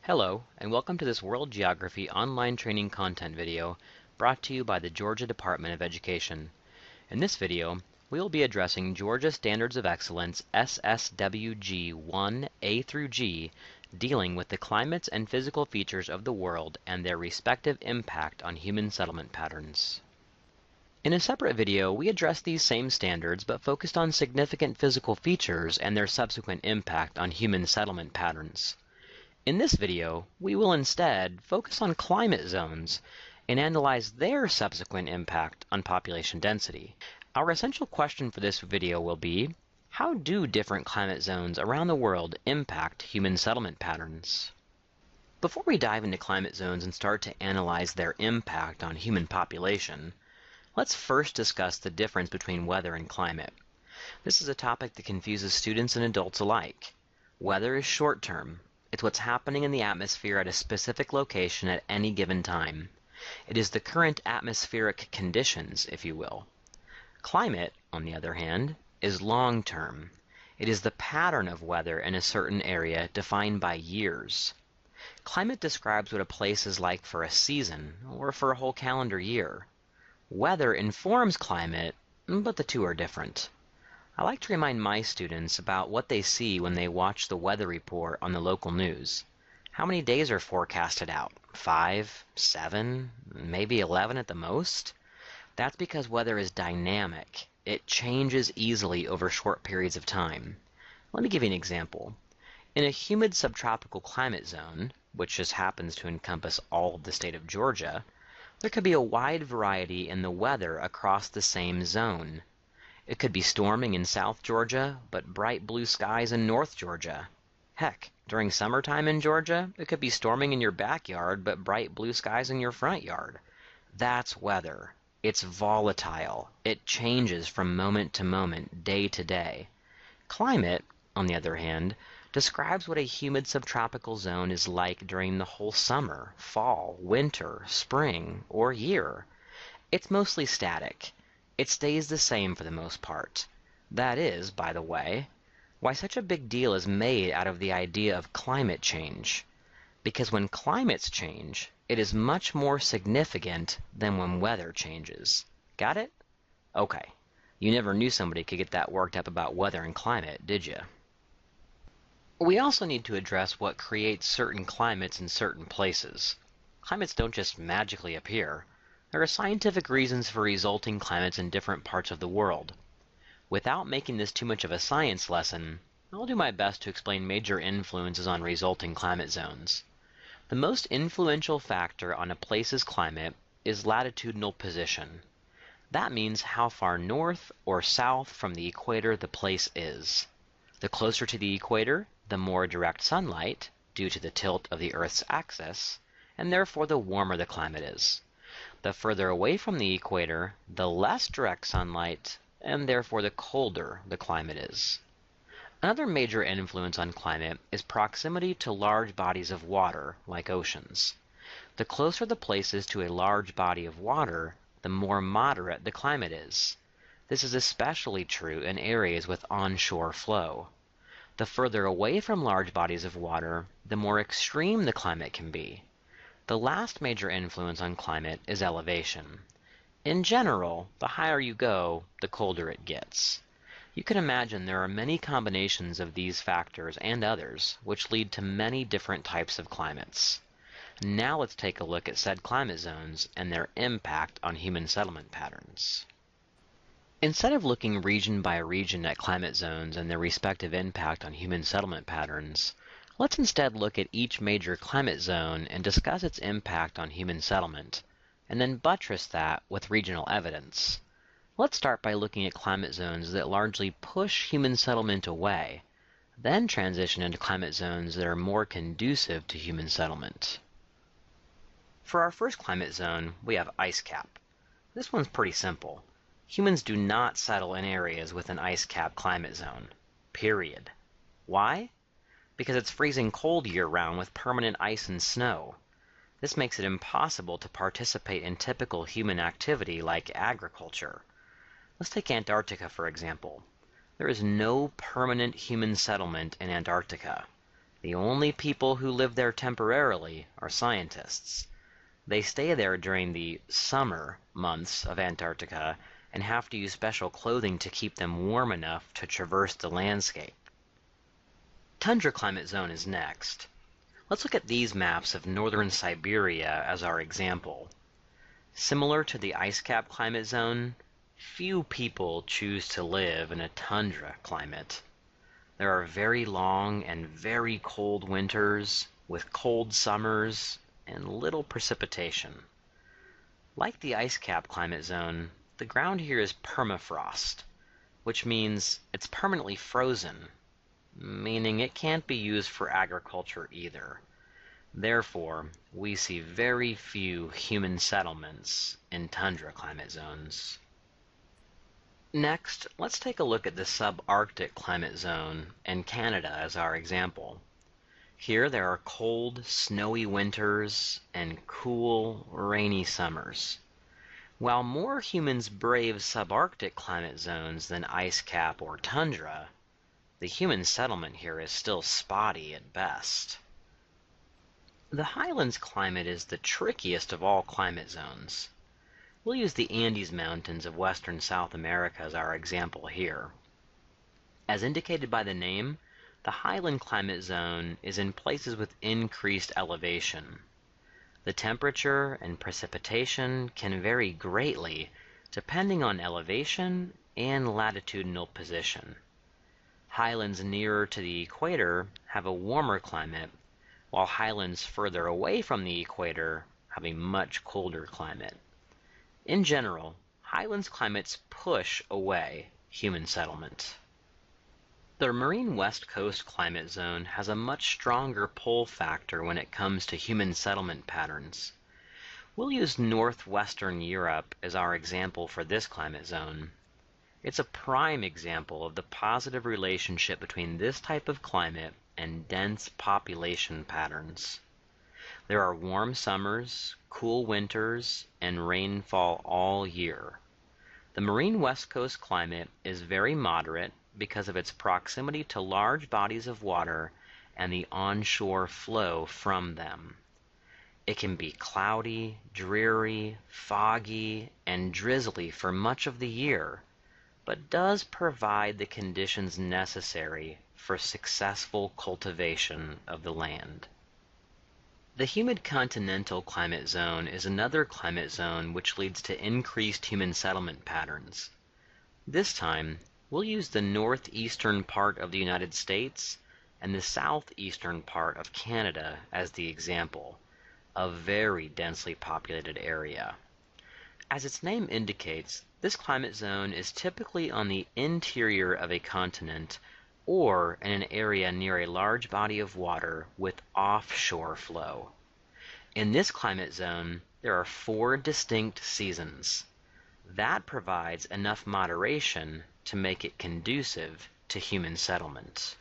Hello, and welcome to this World Geography online training content video brought to you by the Georgia Department of Education. In this video, we will be addressing Georgia Standards of Excellence SSWG 1A through G, dealing with the climates and physical features of the world and their respective impact on human settlement patterns. In a separate video, we addressed these same standards but focused on significant physical features and their subsequent impact on human settlement patterns. In this video, we will instead focus on climate zones and analyze their subsequent impact on population density. Our essential question for this video will be, how do different climate zones around the world impact human settlement patterns? Before we dive into climate zones and start to analyze their impact on human population, let's first discuss the difference between weather and climate. This is a topic that confuses students and adults alike. Weather is short-term. It's what's happening in the atmosphere at a specific location at any given time. It is the current atmospheric conditions, if you will. Climate, on the other hand, is long-term. It is the pattern of weather in a certain area defined by years. Climate describes what a place is like for a season or for a whole calendar year. Weather informs climate, but the two are different. I like to remind my students about what they see when they watch the weather report on the local news. How many days are forecasted out? 5, 7, maybe 11 at the most? That's because weather is dynamic. It changes easily over short periods of time. Let me give you an example. In a humid subtropical climate zone, which just happens to encompass all of the state of Georgia, there could be a wide variety in the weather across the same zone. It could be storming in South Georgia, but bright blue skies in North Georgia. Heck, during summertime in Georgia, it could be storming in your backyard, but bright blue skies in your front yard. That's weather. It's volatile. It changes from moment to moment, day to day. Climate, on the other hand, describes what a humid subtropical zone is like during the whole summer, fall, winter, spring, or year. It's mostly static. It stays the same for the most part. That is, by the way, why such a big deal is made out of the idea of climate change. Because when climates change, it is much more significant than when weather changes. Got it? Okay. You never knew somebody could get that worked up about weather and climate, did you? We also need to address what creates certain climates in certain places. Climates don't just magically appear. There are scientific reasons for resulting climates in different parts of the world. Without making this too much of a science lesson, I'll do my best to explain major influences on resulting climate zones. The most influential factor on a place's climate is latitudinal position. That means how far north or south from the equator the place is. The closer to the equator, the more direct sunlight, due to the tilt of the Earth's axis, and therefore the warmer the climate is. The further away from the equator, the less direct sunlight, and therefore the colder the climate is. Another major influence on climate is proximity to large bodies of water, like oceans. The closer the place is to a large body of water, the more moderate the climate is. This is especially true in areas with onshore flow. The further away from large bodies of water, the more extreme the climate can be. The last major influence on climate is elevation. In general, the higher you go, the colder it gets. You can imagine there are many combinations of these factors and others, which lead to many different types of climates. Now let's take a look at said climate zones and their impact on human settlement patterns. Instead of looking region by region at climate zones and their respective impact on human settlement patterns, let's instead look at each major climate zone and discuss its impact on human settlement, and then buttress that with regional evidence. Let's start by looking at climate zones that largely push human settlement away, then transition into climate zones that are more conducive to human settlement. For our first climate zone, we have ice cap. This one's pretty simple. Humans do not settle in areas with an ice cap climate zone. Period. Why? Because it's freezing cold year-round with permanent ice and snow. This makes it impossible to participate in typical human activity like agriculture. Let's take Antarctica, for example. There is no permanent human settlement in Antarctica. The only people who live there temporarily are scientists. They stay there during the summer months of Antarctica and have to use special clothing to keep them warm enough to traverse the landscape. Tundra climate zone is next. Let's look at these maps of northern Siberia as our example. Similar to the ice cap climate zone, few people choose to live in a tundra climate. There are very long and very cold winters, with cold summers and little precipitation. Like the ice cap climate zone, the ground here is permafrost, which means it's permanently frozen, meaning it can't be used for agriculture either. Therefore, we see very few human settlements in tundra climate zones. Next, let's take a look at the subarctic climate zone and Canada as our example. Here there are cold, snowy winters and cool, rainy summers. While more humans brave subarctic climate zones than ice cap or tundra, the human settlement here is still spotty at best. The highlands climate is the trickiest of all climate zones. We'll use the Andes Mountains of western South America as our example here. As indicated by the name, the highland climate zone is in places with increased elevation. The temperature and precipitation can vary greatly depending on elevation and latitudinal position. Highlands nearer to the equator have a warmer climate, while highlands further away from the equator have a much colder climate. In general, highlands climates push away human settlement. The marine west coast climate zone has a much stronger pull factor when it comes to human settlement patterns. We'll use northwestern Europe as our example for this climate zone. It's a prime example of the positive relationship between this type of climate and dense population patterns. There are warm summers, cool winters, and rainfall all year. The marine west coast climate is very moderate because of its proximity to large bodies of water and the onshore flow from them. It can be cloudy, dreary, foggy, and drizzly for much of the year, but does provide the conditions necessary for successful cultivation of the land. The humid continental climate zone is another climate zone which leads to increased human settlement patterns. This time, we'll use the northeastern part of the United States and the southeastern part of Canada as the example, a very densely populated area. As its name indicates, this climate zone is typically on the interior of a continent or in an area near a large body of water with offshore flow. In this climate zone, there are 4 distinct seasons. That provides enough moderation to make it conducive to human settlement.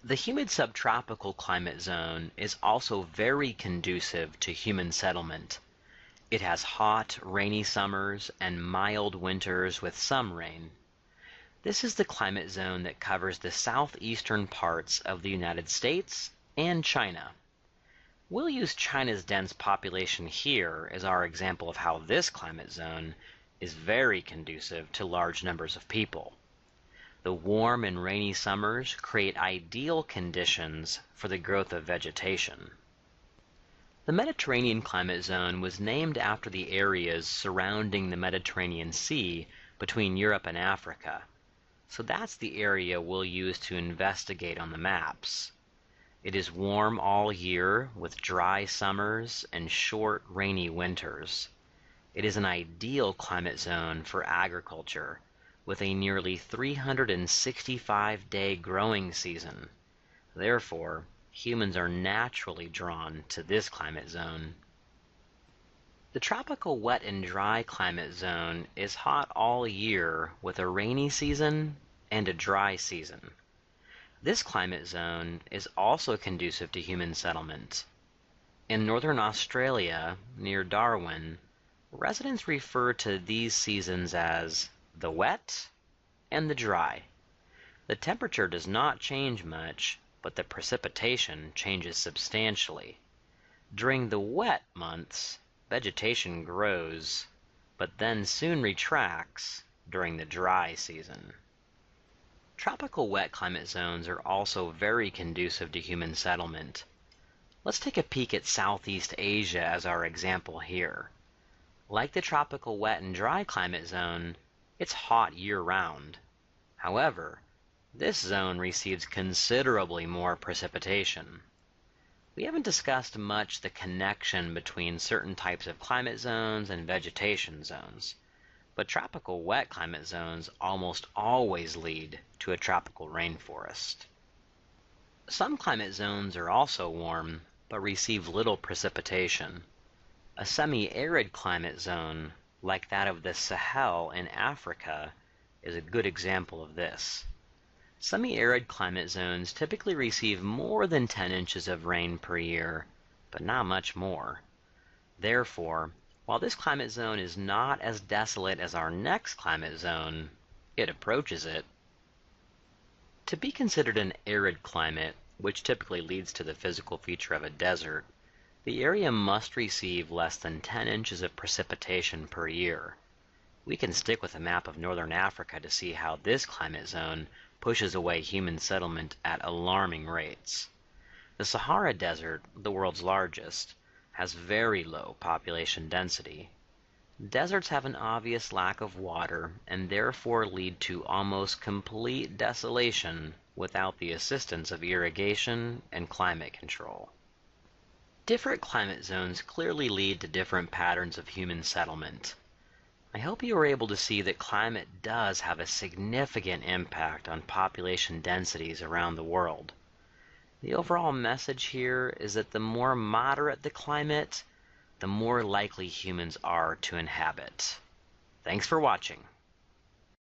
The humid subtropical climate zone is also very conducive to human settlement. It has hot, rainy summers and mild winters with some rain. This is the climate zone that covers the southeastern parts of the United States and China. We'll use China's dense population here as our example of how this climate zone is very conducive to large numbers of people. The warm and rainy summers create ideal conditions for the growth of vegetation. The Mediterranean climate zone was named after the areas surrounding the Mediterranean Sea between Europe and Africa. So that's the area we'll use to investigate on the maps. It is warm all year with dry summers and short, rainy winters. It is an ideal climate zone for agriculture, with a nearly 365-day growing season. Therefore, humans are naturally drawn to this climate zone. The tropical wet and dry climate zone is hot all year with a rainy season and a dry season. This climate zone is also conducive to human settlement. In northern Australia, near Darwin, residents refer to these seasons as the wet and the dry. The temperature does not change much, but the precipitation changes substantially. During the wet months, vegetation grows, but then soon retracts during the dry season. Tropical wet climate zones are also very conducive to human settlement. Let's take a peek at Southeast Asia as our example here. Like the tropical wet and dry climate zone, it's hot year-round. However, this zone receives considerably more precipitation. We haven't discussed much the connection between certain types of climate zones and vegetation zones, but tropical wet climate zones almost always lead to a tropical rainforest. Some climate zones are also warm, but receive little precipitation. A semi-arid climate zone, like that of the Sahel in Africa, is a good example of this. Semi-arid climate zones typically receive more than 10 inches of rain per year, but not much more. Therefore, while this climate zone is not as desolate as our next climate zone, it approaches it. To be considered an arid climate, which typically leads to the physical feature of a desert, the area must receive less than 10 inches of precipitation per year. We can stick with a map of northern Africa to see how this climate zone pushes away human settlement at alarming rates. The Sahara Desert, the world's largest, has very low population density. Deserts have an obvious lack of water and therefore lead to almost complete desolation without the assistance of irrigation and climate control. Different climate zones clearly lead to different patterns of human settlement. I hope you were able to see that climate does have a significant impact on population densities around the world. The overall message here is that the more moderate the climate, the more likely humans are to inhabit. Thanks for watching.